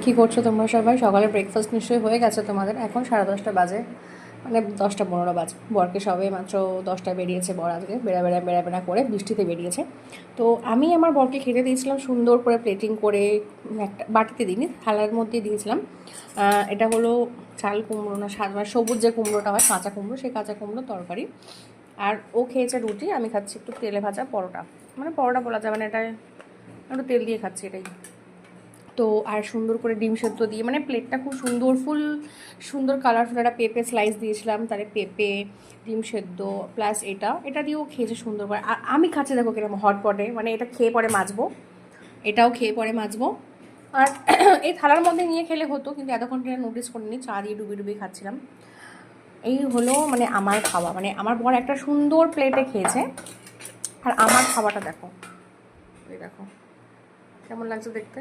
কী করছো তোমরা সবাই? সকালে ব্রেকফাস্ট নিশ্চয়ই হয়ে গেছে তোমাদের। এখন 10:30 বাজে, মানে 10টা 15 বাজে। বরকে সবে মাত্র 10টায় বেরিয়েছে বর, আজকে বেড়া করে বৃষ্টিতে বেরিয়েছে। তো আমি আমার বরকে খেতে দিয়েছিলাম সুন্দর করে প্লেটিং করে, একটা বাটিতে দিইনি, থালার মধ্যে দিয়েছিলাম। এটা হলো চাল কুমড়ো না সবুজ যে কুমড়োটা হয়, কাঁচা কুমড়ো, সেই কাঁচা কুমড়ো তরকারি। আর ও খেয়েছে রুটি, আমি খাচ্ছি একটু তেলে ভাজা পরোটা, মানে পরোটা বলা যাবে না, এটা একটু তেল দিয়ে খাচ্ছি এটাই। তো আর সুন্দর করে ডিম সেদ্ধ দিয়ে, মানে প্লেটটা খুব সুন্দর কালারফুল, একটা পেঁপে স্লাইস দিয়েছিলাম, তারে পেঁপে, ডিম সেদ্ধ প্লাস এটা দিয়েও খেয়েছে সুন্দর করে। আর আমি খাচ্ছি দেখো কিরকম হটপটে, মানে এটা খেয়ে পরে মাজবো, এটাও খেয়ে পরে মাজবো। আর এই থালার মধ্যে নিয়ে খেলে হতো, কিন্তু এতক্ষণ নোটিস করিনি, চা দিয়ে ডুবি খাচ্ছিলাম। এই হলো মানে আমার খাওয়া, মানে আমার বর একটা সুন্দর প্লেটে খেয়েছে। আর আমার খাওয়াটা দেখো, এই দেখো কেমন লাগছে দেখতে।